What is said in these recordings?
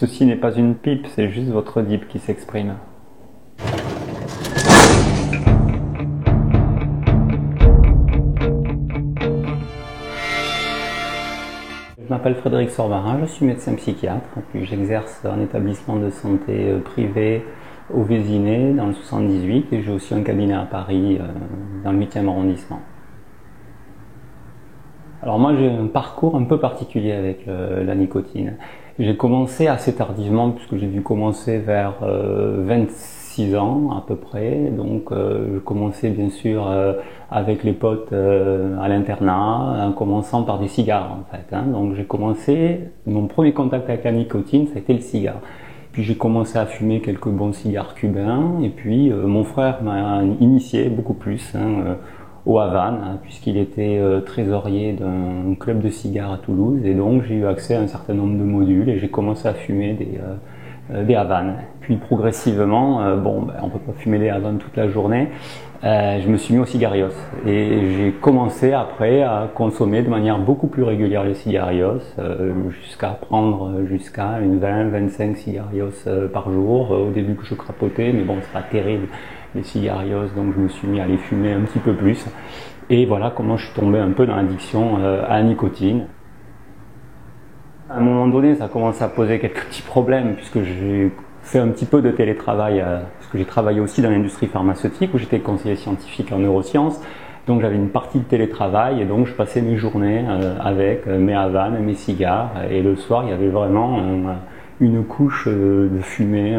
Ceci n'est pas une pipe, c'est juste votre dip qui s'exprime. Je m'appelle Frédéric Sorbarin, je suis médecin psychiatre, puis j'exerce en établissement de santé privé au Vésinet dans le 78 et j'ai aussi un cabinet à Paris dans le 8e arrondissement. Alors moi j'ai un parcours un peu particulier avec la nicotine. J'ai commencé assez tardivement puisque j'ai dû commencer vers 26 ans à peu près. Donc je commençais bien sûr avec les potes à l'internat, en commençant par des cigares en fait. Donc j'ai commencé, mon premier contact avec la nicotine ça a été le cigare. Puis j'ai commencé à fumer quelques bons cigares cubains et puis mon frère m'a initié beaucoup plus au Havane, puisqu'il était trésorier d'un club de cigares à Toulouse et donc j'ai eu accès à un certain nombre de modules et j'ai commencé à fumer des Havanes. Puis progressivement, on peut pas fumer des Havanes toute la journée, je me suis mis au cigarios et j'ai commencé après à consommer de manière beaucoup plus régulière les cigarios, jusqu'à prendre jusqu'à une 20-25 cigarios par jour. Au début que je crapotais, mais bon c'est pas terrible les cigarios, donc je me suis mis à les fumer un petit peu plus et voilà comment je suis tombé un peu dans l'addiction à la nicotine. À un moment donné ça a commencé à poser quelques petits problèmes puisque j'ai fait un petit peu de télétravail parce que j'ai travaillé aussi dans l'industrie pharmaceutique où j'étais conseiller scientifique en neurosciences, donc j'avais une partie de télétravail et donc je passais mes journées avec mes Havanes, mes cigares et le soir il y avait vraiment une couche de fumée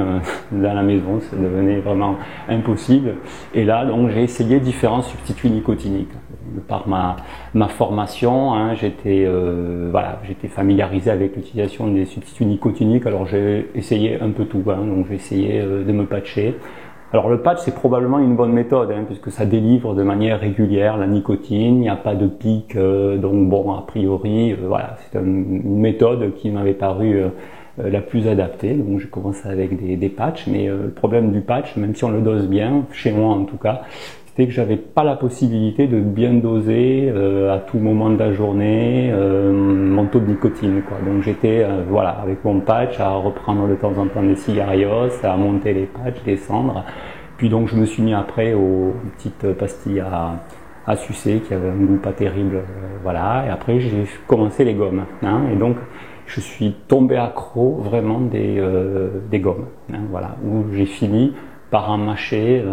dans la maison, ça devenait vraiment impossible. Et là, donc, j'ai essayé différents substituts nicotiniques. Par ma formation, j'étais familiarisé avec l'utilisation des substituts nicotiniques, alors j'ai essayé un peu tout, donc j'ai essayé de me patcher. Alors le patch c'est probablement une bonne méthode puisque ça délivre de manière régulière la nicotine, il n'y a pas de pic, donc bon a priori c'est une méthode qui m'avait paru la plus adaptée, donc j'ai commencé avec des patchs, mais le problème du patch, même si on le dose bien, chez moi en tout cas, c'était que j'avais pas la possibilité de bien doser à tout moment de la journée mon taux de nicotine, quoi. Donc j'étais avec mon patch à reprendre de temps en temps des cigarios, à monter les patchs, descendre, puis donc je me suis mis après aux petites pastilles à sucer qui avaient un goût pas terrible, et après j'ai commencé les gommes, et donc je suis tombé accro vraiment des gommes, où j'ai fini par en mâcher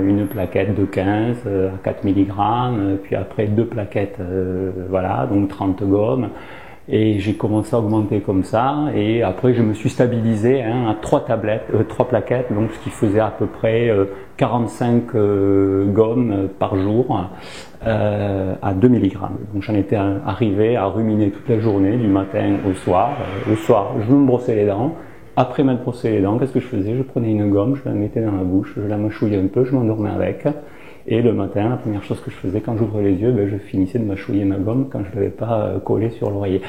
une plaquette de 15 à 4 mg, puis après 2 plaquettes, donc 30 gommes, et j'ai commencé à augmenter comme ça, et après je me suis stabilisé à 3 plaquettes, donc ce qui faisait à peu près 45 gommes par jour à 2 mg. Donc j'en étais arrivé à ruminer toute la journée, du matin au soir. Le soir, je me brossais les dents. Après m'être brossé les dents, qu'est-ce que je faisais? Je prenais une gomme, je la mettais dans la bouche, je la mâchouillais un peu, je m'endormais avec. Et le matin, la première chose que je faisais quand j'ouvrais les yeux, je finissais de mâchouiller ma gomme quand je ne l'avais pas collée sur l'oreiller.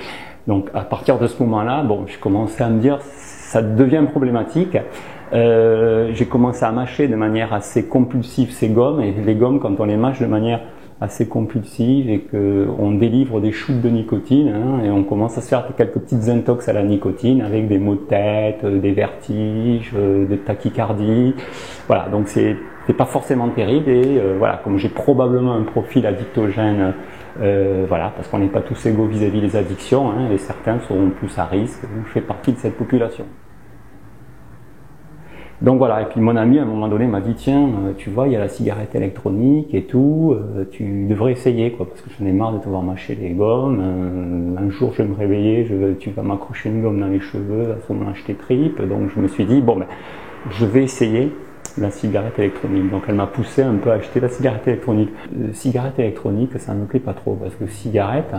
Donc à partir de ce moment-là, je commençais à me dire ça devient problématique. J'ai commencé à mâcher de manière assez compulsive ces gommes, et les gommes, quand on les mâche de manière assez compulsive et qu'on délivre des shoots de nicotine, et on commence à se faire quelques petites intox à la nicotine avec des maux de tête, des vertiges, des tachycardies. Voilà, donc c'est pas forcément terrible, et comme j'ai probablement un profil addictogène, parce qu'on n'est pas tous égaux vis-à-vis des addictions, et certains seront plus à risque, je fais partie de cette population. Donc voilà, et puis mon ami à un moment donné m'a dit tiens, tu vois, il y a la cigarette électronique et tout, tu devrais essayer parce que j'en ai marre de te voir mâcher les gommes, un jour je vais me réveiller, tu vas m'accrocher une gomme dans les cheveux, à ce moment-là je t'étripe, donc je me suis dit je vais essayer la cigarette électronique. Donc elle m'a poussé un peu à acheter la cigarette électronique. Cigarette électronique, ça ne me plaît pas trop parce que cigarette,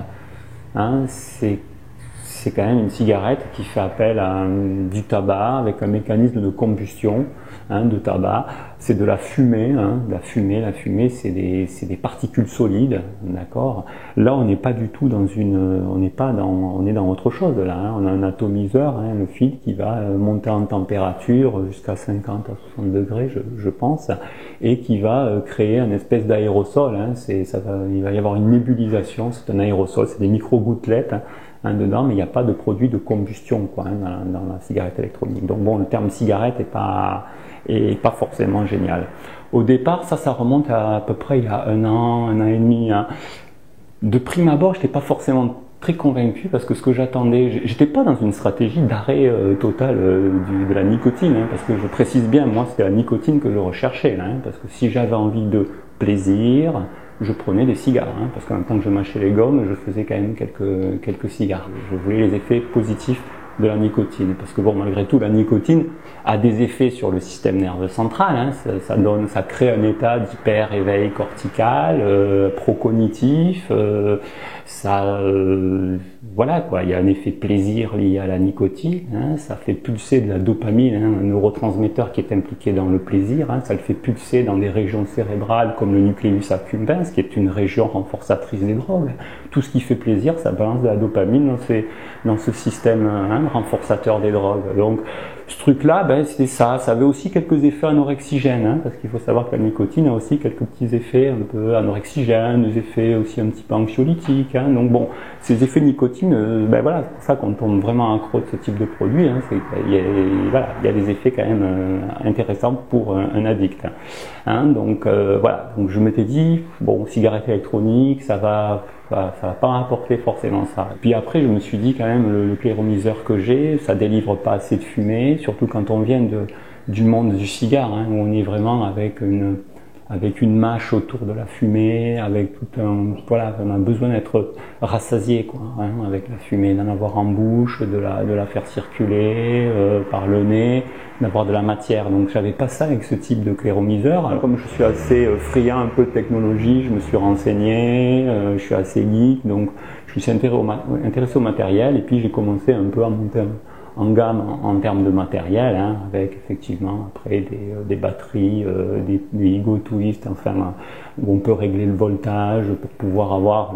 c'est quand même une cigarette qui fait appel à du tabac avec un mécanisme de combustion de tabac. C'est de la fumée, la fumée c'est des particules solides, d'accord. Là on n'est pas du tout dans on est dans autre chose là. On a un atomiseur, le fil qui va monter en température jusqu'à 50 à 60 degrés, je pense, et qui va créer une espèce d'aérosol. Il va y avoir une nébulisation, c'est un aérosol, c'est des micro-gouttelettes. dedans, mais il n'y a pas de produit de combustion quoi, dans la cigarette électronique. Donc bon, le terme cigarette est pas forcément génial. Au départ, ça remonte à peu près il y a un an et demi. Hein. De prime abord, je n'étais pas forcément très convaincu parce que ce que j'attendais, j'étais pas dans une stratégie d'arrêt total de la nicotine, hein, parce que je précise bien, moi c'était la nicotine que je recherchais, là, hein, parce que si j'avais envie de plaisir, je prenais des cigares, hein, parce qu'en même temps que je mâchais les gommes, je faisais quand même quelques cigares. Je voulais les effets positifs de la nicotine, parce que bon, malgré tout, la nicotine a des effets sur le système nerveux central, hein, ça crée un état d'hyper-éveil cortical, procognitif, voilà quoi, il y a un effet plaisir lié à la nicotine, hein, ça fait pulser de la dopamine, hein, un neurotransmetteur qui est impliqué dans le plaisir, hein, ça le fait pulser dans des régions cérébrales comme le nucléus accumbens, qui est une région renforçatrice des drogues. Tout ce qui fait plaisir, ça balance de la dopamine dans ce système hein, renforçateur des drogues. Donc ce truc-là, ben, c'est ça. Ça avait aussi quelques effets anorexigènes, hein, parce qu'il faut savoir que la nicotine a aussi quelques petits effets un peu anorexigènes, des effets aussi un petit peu anxiolytiques. Hein. Donc bon, ces effets nicotine, ben voilà, c'est pour ça qu'on tombe vraiment accro de ce type de produit. Hein, il y a des effets quand même intéressants pour un addict. Hein. Donc voilà, donc je m'étais dit, bon, cigarette électronique, ça va pas apporter forcément ça. Puis après, je me suis dit quand même, le clairomiseur que j'ai, ça délivre pas assez de fumée, surtout quand on vient du monde du cigare, hein, où on est vraiment avec une mâche autour de la fumée, avec tout voilà, on a besoin d'être rassasié, quoi, hein, avec la fumée, d'en avoir en bouche, de la faire circuler par le nez, d'avoir de la matière. Donc j'avais pas ça avec ce type de clairomiseur. Alors, comme je suis assez friand un peu de technologie, je me suis renseigné, je suis assez geek, donc je me suis intéressé au matériel et puis j'ai commencé un peu à monter en gamme en termes de matériel, hein, avec effectivement après des batteries, des ego twist, enfin où on peut régler le voltage pour pouvoir avoir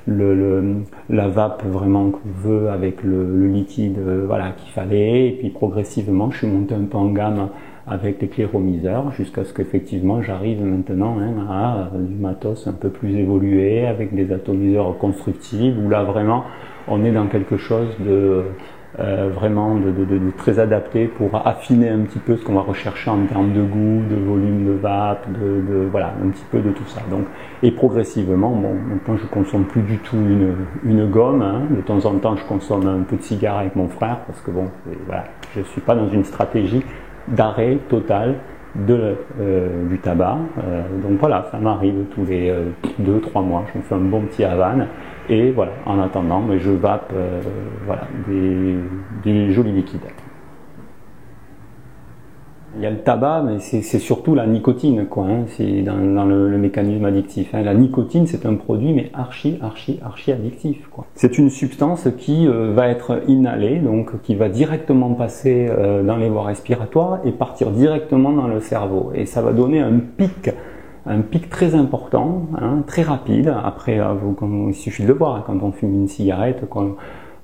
la vape vraiment qu'on veut avec le liquide voilà qu'il fallait. Et puis progressivement, je suis monté un peu en gamme avec les clairomiseurs jusqu'à ce qu'effectivement j'arrive maintenant hein, à du matos un peu plus évolué avec des atomiseurs constructifs où là vraiment on est dans quelque chose de vraiment de très adapté pour affiner un petit peu ce qu'on va rechercher en termes de goût, de volume de vape, voilà, un petit peu de tout ça. Donc, et progressivement, bon, maintenant je consomme plus du tout une gomme, hein. De temps en temps je consomme un peu de cigare avec mon frère parce que bon, voilà, je suis pas dans une stratégie d'arrêt total du tabac. Donc voilà, ça m'arrive tous les 2-3 mois, je me fais un bon petit Havane et voilà, en attendant, mais je vape voilà, des jolis liquides. Il y a le tabac, mais c'est surtout la nicotine, quoi. Hein, c'est dans le mécanisme addictif. Hein. La nicotine, c'est un produit, mais archi addictif, quoi. C'est une substance qui va être inhalée, donc qui va directement passer dans les voies respiratoires et partir directement dans le cerveau. Et ça va donner un pic très important, hein, très rapide. Après, il suffit de le voir, hein, quand on fume une cigarette,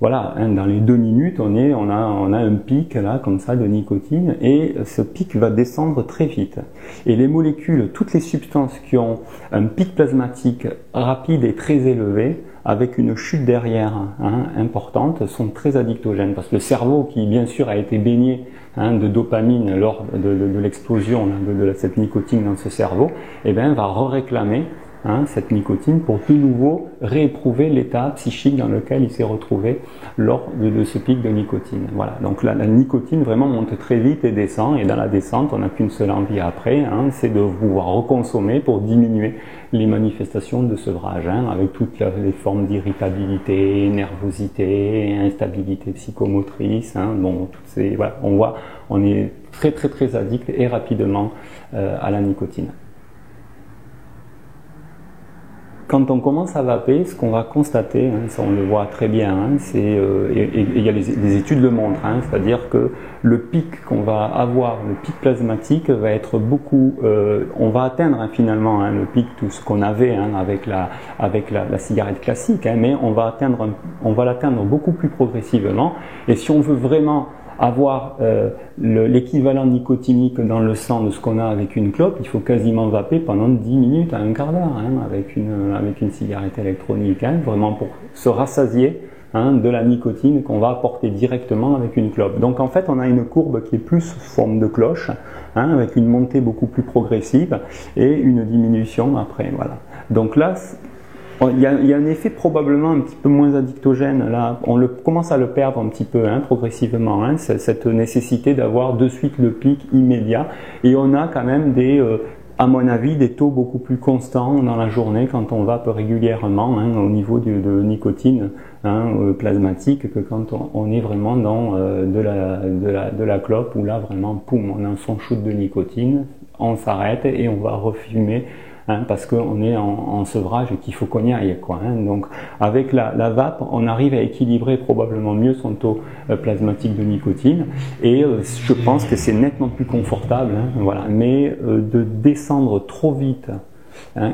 voilà, hein, dans les 2 minutes, on a un pic là, comme ça, de nicotine, et ce pic va descendre très vite. Et les molécules, toutes les substances qui ont un pic plasmatique rapide et très élevé, avec une chute derrière hein, importante, sont très addictogènes. Parce que le cerveau, qui bien sûr a été baigné hein, de dopamine lors de l'explosion de cette nicotine dans ce cerveau, eh bien, va réclamer hein, cette nicotine pour de nouveau rééprouver l'état psychique dans lequel il s'est retrouvé lors de ce pic de nicotine. Voilà, donc la nicotine vraiment monte très vite et descend, et dans la descente, on n'a qu'une seule envie après, hein, c'est de pouvoir reconsommer pour diminuer les manifestations de sevrage, hein, avec toutes les formes d'irritabilité, nervosité, instabilité psychomotrice, hein, bon, toutes ces, voilà, on voit, on est très addict et rapidement à la nicotine. Quand on commence à vaper, ce qu'on va constater, hein, ça on le voit très bien, hein, et il y a les études le montrent, hein, c'est-à-dire que le pic qu'on va avoir, le pic plasmatique va être beaucoup, on va atteindre hein, finalement hein, le pic, tout ce qu'on avait hein, avec la cigarette classique, hein, mais on va l'atteindre beaucoup plus progressivement, et si on veut vraiment avoir l'équivalent nicotinique dans le sang de ce qu'on a avec une clope, il faut quasiment vaper pendant 10 minutes à un quart d'heure hein, avec une cigarette électronique, hein, vraiment pour se rassasier de la nicotine qu'on va apporter directement avec une clope. Donc en fait, on a une courbe qui est plus sous forme de cloche, avec une montée beaucoup plus progressive et une diminution après. Voilà. Donc là, il y a un effet probablement un petit peu moins addictogène. Là, commence à le perdre un petit peu progressivement, cette nécessité d'avoir de suite le pic immédiat. Et on a quand même à mon avis, des taux beaucoup plus constants dans la journée quand on vape régulièrement au niveau de nicotine plasmatique que quand on est vraiment dans de la clope où là vraiment, poum, on a son shoot de nicotine, on s'arrête et on va refumer. Parce qu'on est en sevrage et qu'il faut qu'on y aille, quoi. Donc, avec la vape, on arrive à équilibrer probablement mieux son taux plasmatique de nicotine, et je pense que c'est nettement plus confortable, voilà. Mais de descendre trop vite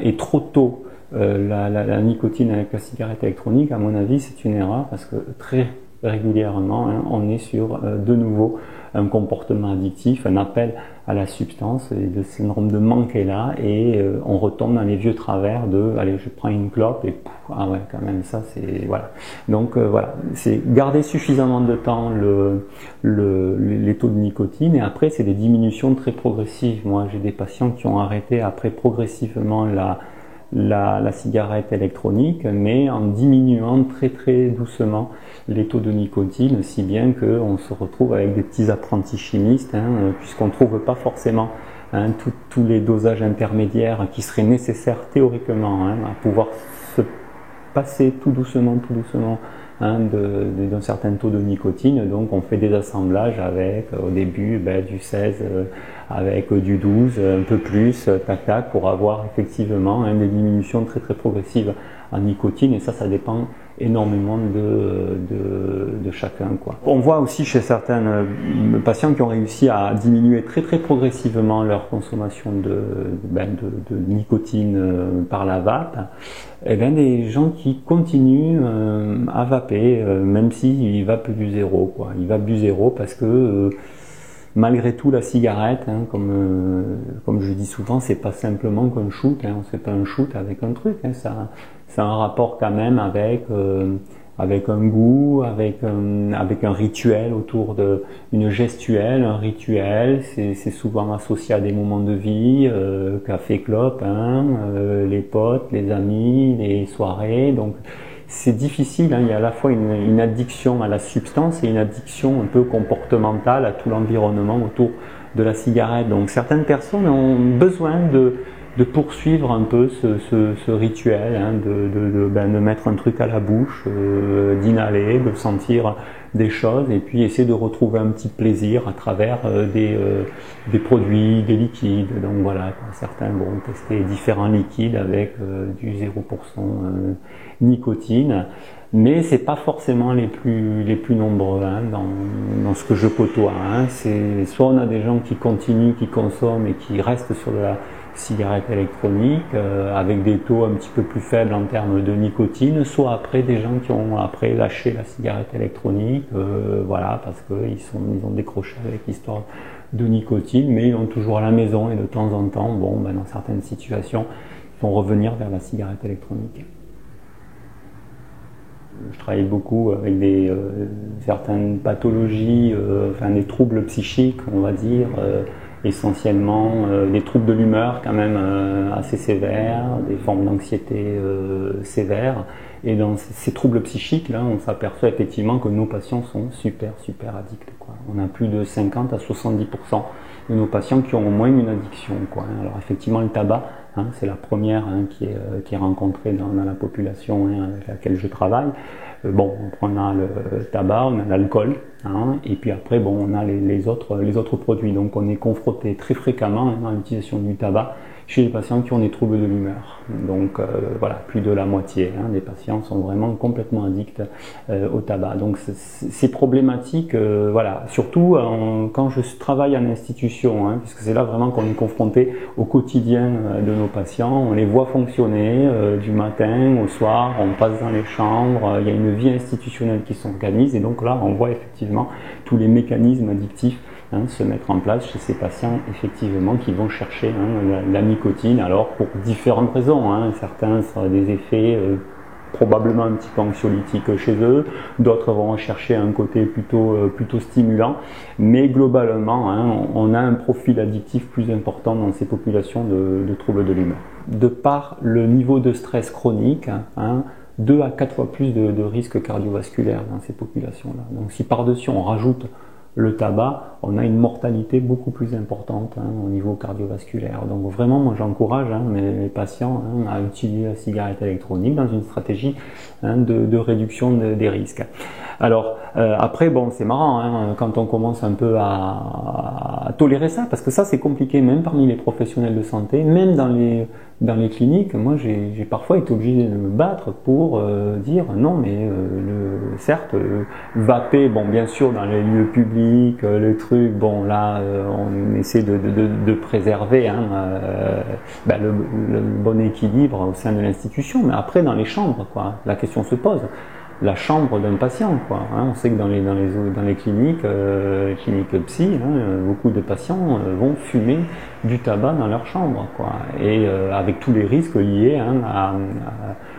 et trop tôt la nicotine avec la cigarette électronique, à mon avis, c'est une erreur parce que très régulièrement, on est sur de nouveau un comportement addictif, un appel à la substance, et le syndrome de manque est là, et on retombe dans les vieux travers de allez, je prends une clope et ah ouais, quand même ça c'est voilà. Donc voilà, c'est garder suffisamment de temps les taux de nicotine, et après c'est des diminutions très progressives. Moi j'ai des patients qui ont arrêté après progressivement la cigarette électronique, mais en diminuant très très doucement les taux de nicotine, si bien qu'on se retrouve avec des petits apprentis chimistes, puisqu'on ne trouve pas forcément tous les dosages intermédiaires qui seraient nécessaires théoriquement à pouvoir se passer tout doucement d'un certain taux de nicotine. Donc on fait des assemblages avec au début du 16 avec du 12, un peu plus, tac tac, pour avoir effectivement des diminutions très très progressives en nicotine, et ça dépend énormément de chacun, quoi. On voit aussi chez certains patients qui ont réussi à diminuer très très progressivement leur consommation de nicotine par la vape, des gens qui continuent à vaper, même s'ils vapent du zéro, quoi. Ils vapent du zéro parce que malgré tout, la cigarette, comme je dis souvent, c'est pas simplement qu'un shoot, on fait pas un shoot avec un truc, ça a un rapport quand même avec un goût, avec un rituel autour une gestuelle, un rituel. C'est souvent associé à des moments de vie, café, clope, les potes, les amis, les soirées. Donc c'est difficile, il y a à la fois une addiction à la substance et une addiction un peu comportementale à tout l'environnement autour de la cigarette. Donc certaines personnes ont besoin de poursuivre un peu ce rituel, de mettre un truc à la bouche, d'inhaler, de sentir des choses, et puis essayer de retrouver un petit plaisir à travers des produits, des liquides. Donc voilà, certains vont tester différents liquides avec du 0% nicotine, mais c'est pas forcément les plus nombreux dans ce que je côtoie. C'est soit on a des gens qui continuent, qui consomment et qui restent sur de la cigarette électronique avec des taux un petit peu plus faibles en termes de nicotine, soit après des gens qui ont après lâché la cigarette électronique, voilà, parce qu'ils ont décroché avec l'histoire de nicotine, mais ils l'ont toujours à la maison, et de temps en temps, dans certaines situations, ils vont revenir vers la cigarette électronique. Je travaille beaucoup avec certaines pathologies, des troubles psychiques, on va dire, essentiellement des troubles de l'humeur quand même assez sévères, des formes d'anxiété sévères. Et dans ces troubles psychiques, là, on s'aperçoit effectivement que nos patients sont super addicts, quoi. On a plus de 50 à 70% de nos patients qui ont au moins une addiction, quoi. Alors effectivement, le tabac, c'est la première qui est rencontrée dans la population avec laquelle je travaille. On a le tabac, on a l'alcool, et puis après, on a les autres produits. Donc on est confronté très fréquemment à l'utilisation du tabac chez les patients qui ont des troubles de l'humeur. Donc voilà, plus de la moitié des patients sont vraiment complètement addicts au tabac. Donc c'est problématique, voilà, surtout quand je travaille en institution, puisque c'est là vraiment qu'on est confronté au quotidien de nos patients. On les voit fonctionner du matin au soir, on passe dans les chambres, il y a une vie institutionnelle qui s'organise, et donc là on voit effectivement tous les mécanismes addictifs se mettre en place chez ces patients, effectivement, qui vont chercher la nicotine, alors pour différentes raisons. Certains, ça a des effets probablement un petit peu anxiolytique chez eux, d'autres vont rechercher un côté plutôt stimulant, mais globalement, hein, on a un profil addictif plus important dans ces populations de troubles de l'humeur. De par le niveau de stress chronique, hein, 2 à 4 fois plus de risques cardiovasculaires dans ces populations-là. Donc si par-dessus on rajoute le tabac, on a une mortalité beaucoup plus importante hein, au niveau cardiovasculaire. Donc vraiment, moi j'encourage hein, mes patients hein, à utiliser la cigarette électronique dans une stratégie hein, de réduction des risques. Alors après, bon, c'est marrant hein, quand on commence un peu à tolérer ça, parce que ça c'est compliqué même parmi les professionnels de santé, même dans les cliniques. Moi j'ai parfois été obligé de me battre pour dire non mais certes vaper, bon bien sûr dans les lieux publics, le truc, bon là on essaie de préserver hein, le bon équilibre au sein de l'institution, mais après dans les chambres quoi, la question se pose. La chambre d'un patient, quoi. Hein, on sait que dans les cliniques, cliniques psy, hein, beaucoup de patients vont fumer du tabac dans leur chambre, quoi. Et avec tous les risques liés hein,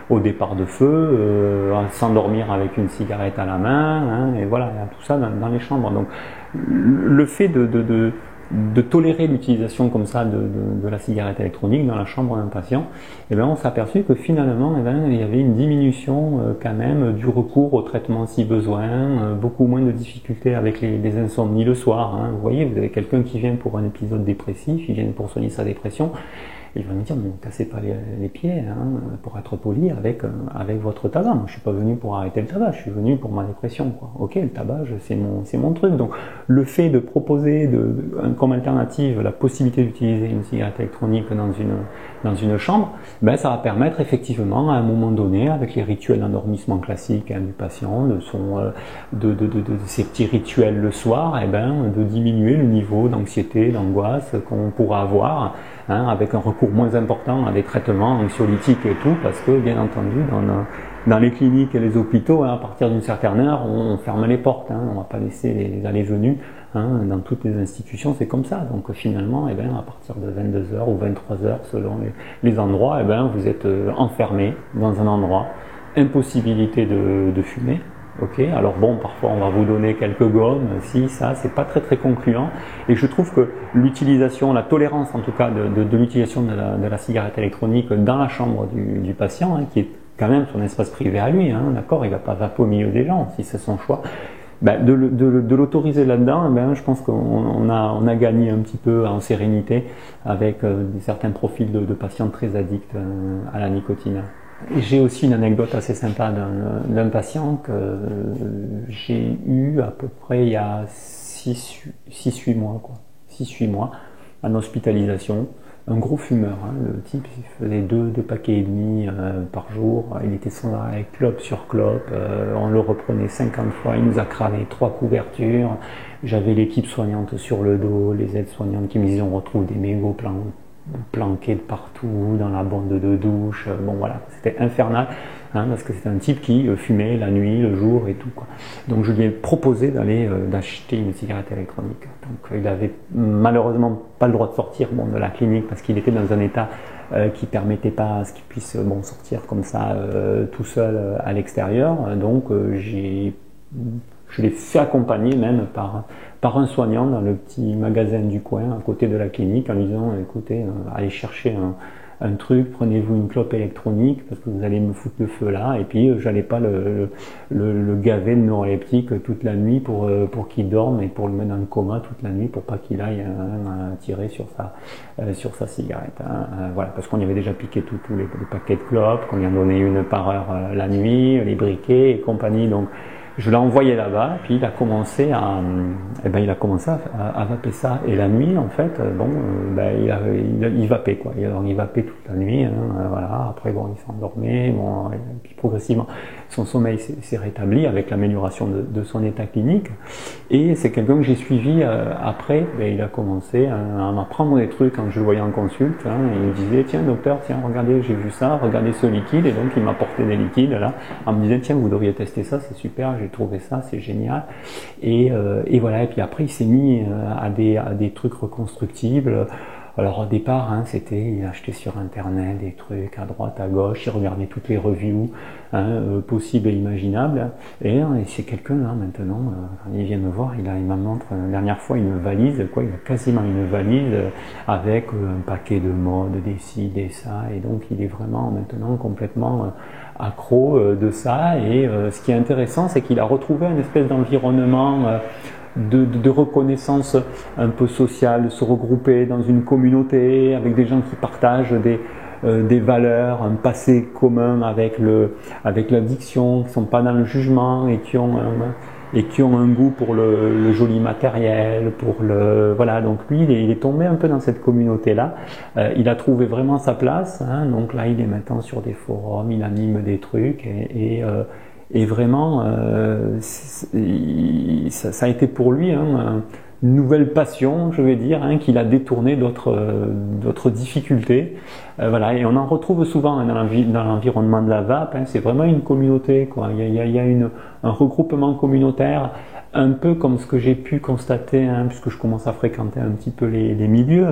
au départ de feu, à s'endormir avec une cigarette à la main, hein, et voilà, tout ça dans les chambres. Donc, le fait de tolérer l'utilisation comme ça de la cigarette électronique dans la chambre d'un patient, et bien on s'est aperçu que finalement il y avait une diminution quand même du recours au traitement si besoin, beaucoup moins de difficultés avec les insomnies le soir. Hein. Vous voyez, vous avez quelqu'un qui vient pour un épisode dépressif, il vient pour soigner sa dépression, il va me dire, mais ne cassez pas les pieds, hein, pour être poli avec votre tabac. Moi, je suis pas venu pour arrêter le tabac, je suis venu pour ma dépression, quoi. Ok, le tabac, c'est mon truc. Donc, le fait de proposer comme alternative la possibilité d'utiliser une cigarette électronique dans une chambre, ben, ça va permettre effectivement, à un moment donné, avec les rituels d'endormissement classiques hein, du patient, de ces petits rituels le soir, et ben, de diminuer le niveau d'anxiété, d'angoisse qu'on pourra avoir, hein, avec un recours moins important à des traitements anxiolytiques et tout, parce que bien entendu dans les cliniques et les hôpitaux, hein, à partir d'une certaine heure, on ferme les portes, hein, on ne va pas laisser les allées-venues, hein, dans toutes les institutions, c'est comme ça. Donc finalement, eh ben, à partir de 22h ou 23h, selon les endroits, eh ben, vous êtes enfermé dans un endroit, impossibilité de fumer. Ok, alors bon, parfois on va vous donner quelques gommes, si, ça, c'est pas très concluant. Et je trouve que l'utilisation, la tolérance en tout cas de l'utilisation de la cigarette électronique dans la chambre du patient, hein, qui est quand même son espace privé à lui, hein, d'accord, il va pas vaper au milieu des gens, si c'est son choix. Ben, de l'autoriser là-dedans, ben, je pense qu'on a gagné un petit peu en sérénité avec certains profils de patients très addicts à la nicotine. J'ai aussi une anecdote assez sympa d'un patient que j'ai eu à peu près il y a 6-8 mois, quoi. 6-8 mois, en hospitalisation. Un gros fumeur, hein. Le type il faisait 2 paquets et demi par jour, il était sans arrêt, clope sur clope, on le reprenait 50 fois, il nous a cramé 3 couvertures, j'avais l'équipe soignante sur le dos, les aides-soignantes qui me disaient on retrouve des mégots planqués de partout, dans la bande de douche, bon voilà, c'était infernal, hein, parce que c'était un type qui fumait la nuit, le jour et tout, quoi. Donc je lui ai proposé d'acheter une cigarette électronique. Donc il avait malheureusement pas le droit de sortir de la clinique parce qu'il était dans un état qui permettait pas à ce qu'il puisse sortir comme ça tout seul à l'extérieur. Donc je l'ai fait accompagner même par un soignant dans le petit magasin du coin à côté de la clinique en lui disant écoutez, allez chercher un truc, prenez-vous une clope électronique parce que vous allez me foutre le feu là, et puis j'allais pas le gaver de neuroleptique toute la nuit pour qu'il dorme et pour le mettre dans le coma toute la nuit pour pas qu'il aille tirer sur sa cigarette. Voilà, parce qu'on y avait déjà piqué tous les paquets de clopes, qu'on lui en donnait une par heure la nuit, les briquets et compagnie. Donc je l'ai envoyé là-bas, puis il a commencé à vaper ça. Et la nuit, en fait, il vapait, quoi. Il vapait toute la nuit, hein, voilà. Après, il s'endormait, et puis progressivement, son sommeil s'est rétabli avec l'amélioration de son état clinique. Et c'est quelqu'un que j'ai suivi après. Il a commencé à m'apprendre des trucs quand je le voyais en consulte. Hein, et il me disait, tiens, docteur, tiens, regardez, j'ai vu ça, regardez ce liquide. Et donc, il m'apportait des liquides, là, en me disant, tiens, vous devriez tester ça, c'est super. J'ai trouvé ça, c'est génial. Et voilà. Et puis après, il s'est mis à des trucs reconstructibles. Alors au départ, hein, il achetait sur internet des trucs à droite, à gauche, il regardait toutes les reviews possibles et imaginables. Et c'est quelqu'un là maintenant, quand il vient me voir, il m'a montré la dernière fois une valise, quoi, il a quasiment une valise avec un paquet de modes, des ci, des ça, et donc il est vraiment maintenant complètement accro de ça. Et ce qui est intéressant, c'est qu'il a retrouvé une espèce d'environnement de reconnaissance un peu sociale, de se regrouper dans une communauté avec des gens qui partagent des valeurs, un passé commun avec l'addiction, qui ne sont pas dans le jugement et qui ont un goût pour le joli matériel, voilà. Donc lui, il est tombé un peu dans cette communauté-là. Il a trouvé vraiment sa place, hein. Donc là, il est maintenant sur des forums, il anime des trucs et vraiment, ça a été pour lui une nouvelle passion, je vais dire, hein, qu'il a détourné d'autres difficultés. Voilà, et on en retrouve souvent dans l'environnement de la VAP. Hein, c'est vraiment une communauté, quoi. Il y a un regroupement communautaire, un peu comme ce que j'ai pu constater, hein, puisque je commence à fréquenter un petit peu les milieux.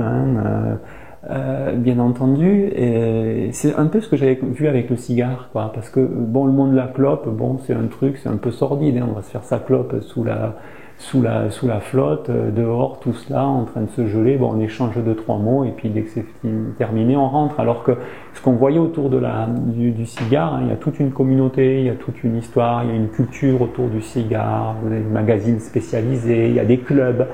Bien entendu, et c'est un peu ce que j'avais vu avec le cigare, quoi, parce que bon, le monde de la clope, bon, c'est un truc, c'est un peu sordide, hein, on va se faire sa clope sous la flotte, dehors, tout cela, en train de se geler, bon, on échange 2-3 mots, et puis dès que c'est terminé, on rentre, alors que ce qu'on voyait autour du cigare, hein, il y a toute une communauté, il y a toute une histoire, il y a une culture autour du cigare, vous avez des magazines spécialisés, il y a des clubs,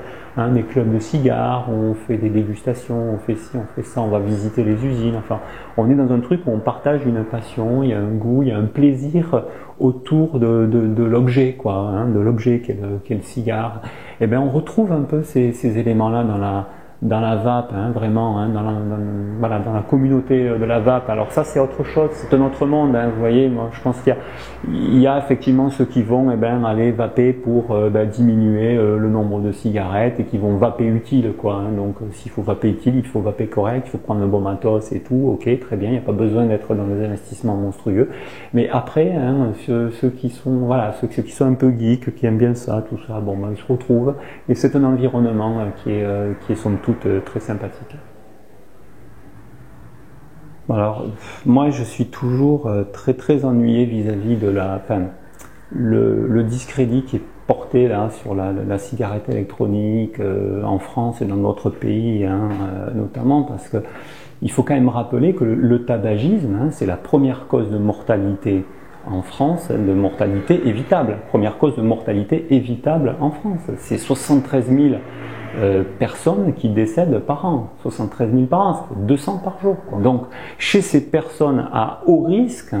des clubs de cigares, on fait des dégustations, on fait ci, on fait ça, on va visiter les usines, enfin, on est dans un truc où on partage une passion, il y a un goût, il y a un plaisir autour de l'objet, quoi, hein, de l'objet qu'est le cigare. Et bien on retrouve un peu ces éléments-là dans la vape, hein, vraiment, hein, voilà, dans la communauté de la vape. Alors ça, c'est autre chose, c'est un autre monde, hein, vous voyez. Moi, je pense qu'il y a effectivement ceux qui vont aller vaper pour diminuer le nombre de cigarettes et qui vont vaper utile, quoi. Hein. Donc, s'il faut vaper utile, il faut vaper correct, il faut prendre le bon matos et tout. Ok, très bien, il n'y a pas besoin d'être dans des investissements monstrueux. Mais après, hein, ceux qui sont, voilà, ceux qui sont un peu geeks, qui aiment bien ça, tout ça, bon, ils se retrouvent. Et c'est un environnement qui est somme toute très sympathique. Alors, moi, je suis toujours très ennuyé vis-à-vis de le discrédit qui est porté là sur la cigarette électronique en France et dans d'autres pays, hein, notamment parce que il faut quand même rappeler que le tabagisme, hein, c'est la première cause de mortalité en France, de mortalité évitable. Première cause de mortalité évitable en France. C'est 73 000 personnes qui décèdent par an. 73 000 par an, c'est 200 par jour, quoi. Donc, chez ces personnes à haut risque,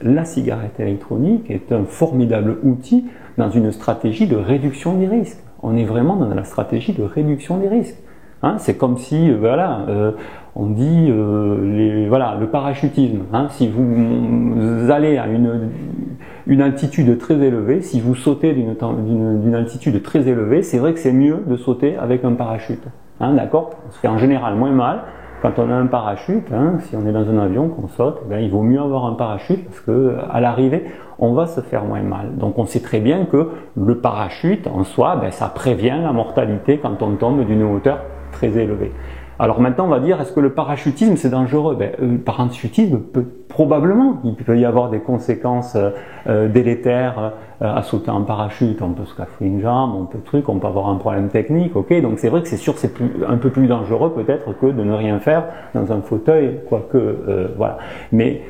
la cigarette électronique est un formidable outil dans une stratégie de réduction des risques. On est vraiment dans la stratégie de réduction des risques. Hein, c'est comme si, on dit, le parachutisme. Hein, si vous allez à une altitude très élevée, si vous sautez d'une altitude très élevée, c'est vrai que c'est mieux de sauter avec un parachute. Hein, d'accord ? On se fait en général moins mal quand on a un parachute. Hein, si on est dans un avion, qu'on saute, il vaut mieux avoir un parachute parce que à l'arrivée, on va se faire moins mal. Donc on sait très bien que le parachute en soi, ça prévient la mortalité quand on tombe d'une hauteur très élevée. Alors maintenant, on va dire, est-ce que le parachutisme c'est dangereux ? Le parachutisme probablement, il peut y avoir des conséquences délétères à sauter en parachute. On peut se casser une jambe, on peut avoir un problème technique, ok. Donc c'est vrai que c'est sûr, c'est un peu plus dangereux peut-être que de ne rien faire dans un fauteuil, quoique, voilà. Mais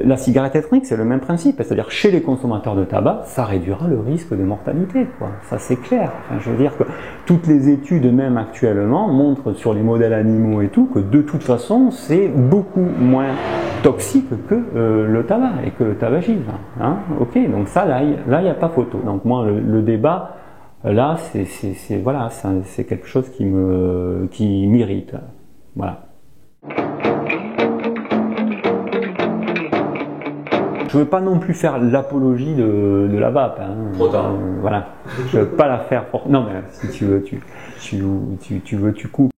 la cigarette électronique, c'est le même principe, c'est-à-dire chez les consommateurs de tabac, ça réduira le risque de mortalité, quoi. Ça c'est clair. Enfin, je veux dire que toutes les études, même actuellement, montrent sur les modèles animaux et tout, que de toute façon, c'est beaucoup moins toxique que le tabac et que le tabagisme. Hein, ok, donc ça, là, il n'y a pas photo. Donc moi, le débat, là, c'est quelque chose qui m'irrite. Voilà. Je veux pas non plus faire l'apologie de la vape. Hein. Trop tard. Voilà. Je veux pas la faire. Non, mais si tu veux, tu coupes.